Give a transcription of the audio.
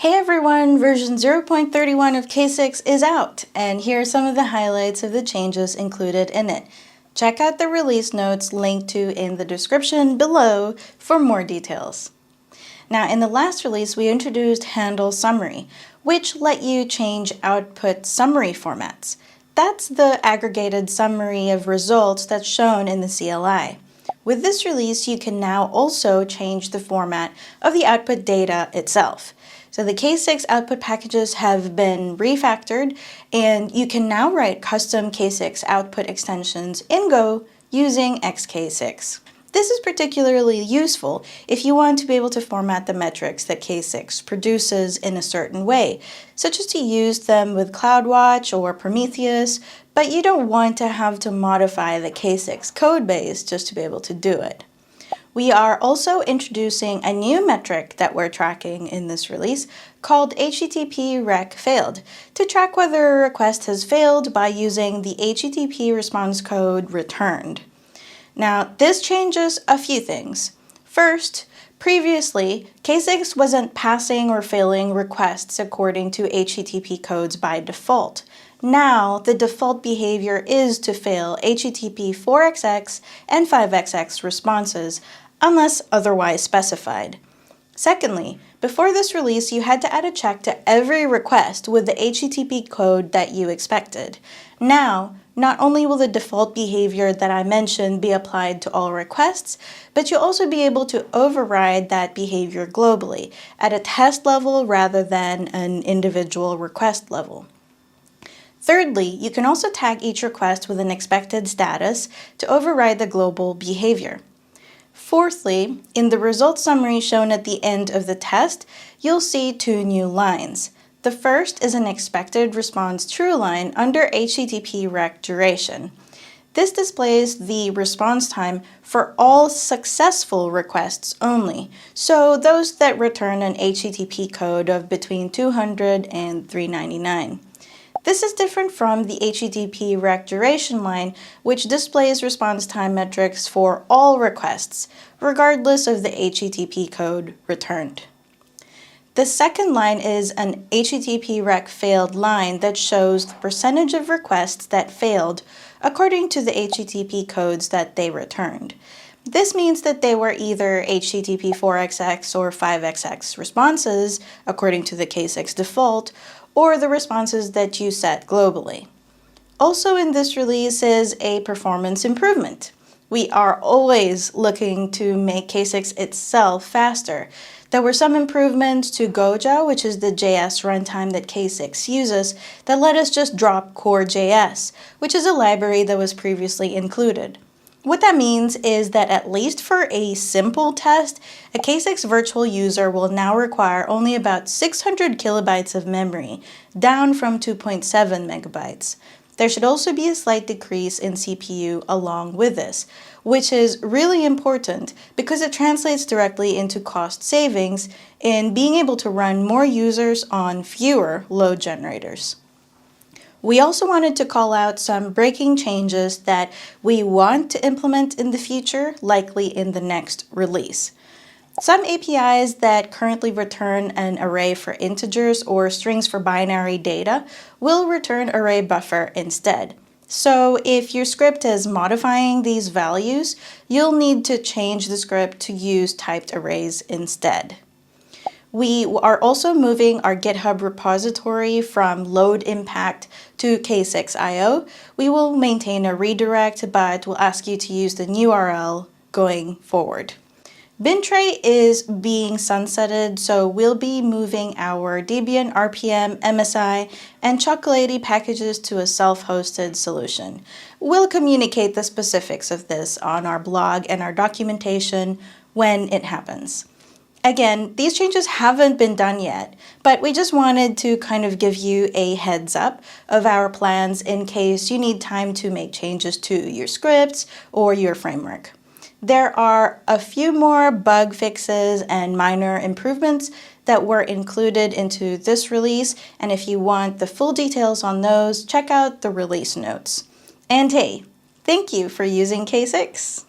Hey everyone, version 0.31 of K6 is out, and here are some of the highlights of the changes included in it. Check out the release notes linked to in the description below for more details. Now, in the last release, we introduced handle summary, which let you change output summary formats. That's the aggregated summary of results that's shown in the CLI. With this release, you can now also change the format of the output data itself. So the K6 output packages have been refactored, and you can now write custom K6 output extensions in Go using XK6. This is particularly useful if you want to be able to format the metrics that K6 produces in a certain way, such as to use them with CloudWatch or Prometheus, but you don't want to have to modify the K6 codebase just to be able to do it. We are also introducing a new metric that we're tracking in this release called HTTP rec failed to track whether a request has failed by using the HTTP response code returned. Now, this changes a few things. First, previously, K6 wasn't passing or failing requests according to HTTP codes by default. Now, the default behavior is to fail HTTP 4XX and 5XX responses, unless otherwise specified. Secondly, before this release, you had to add a check to every request with the HTTP code that you expected. Now, not only will the default behavior that I mentioned be applied to all requests, but you'll also be able to override that behavior globally at a test level rather than an individual request level. Thirdly, you can also tag each request with an expected status to override the global behavior. Fourthly, in the results summary shown at the end of the test, you'll see two new lines. The first is an expected response true line under HTTP rec duration. This displays the response time for all successful requests only, so those that return an HTTP code of between 200 and 399. This is different from the HTTP rec duration line, which displays response time metrics for all requests, regardless of the HTTP code returned. The second line is an HTTP rec failed line that shows the percentage of requests that failed according to the HTTP codes that they returned. This means that they were either HTTP 4XX or 5XX responses, according to the K6 default, or the responses that you set globally. Also in this release is a performance improvement. We are always looking to make K6 itself faster. There were some improvements to Goja, which is the JS runtime that K6 uses, that let us just drop core.js, which is a library that was previously included. What that means is that at least for a simple test, a K6 virtual user will now require only about 600 kilobytes of memory, down from 2.7 megabytes. There should also be a slight decrease in CPU along with this, which is really important because it translates directly into cost savings in being able to run more users on fewer load generators. We also wanted to call out some breaking changes that we want to implement in the future, likely in the next release. Some APIs that currently return an array for integers or strings for binary data will return array buffer instead. So if your script is modifying these values, you'll need to change the script to use typed arrays instead. We are also moving our GitHub repository from load impact to K6.io. We will maintain a redirect, but we'll ask you to use the new URL going forward. Bintray is being sunsetted, so we'll be moving our Debian, RPM, MSI, and Chocolatey packages to a self-hosted solution. We'll communicate the specifics of this on our blog and our documentation when it happens. Again, these changes haven't been done yet, but we just wanted to kind of give you a heads up of our plans in case you need time to make changes to your scripts or your framework. There are a few more bug fixes and minor improvements that were included into this release, and if you want the full details on those, check out the release notes. And hey, thank you for using K6.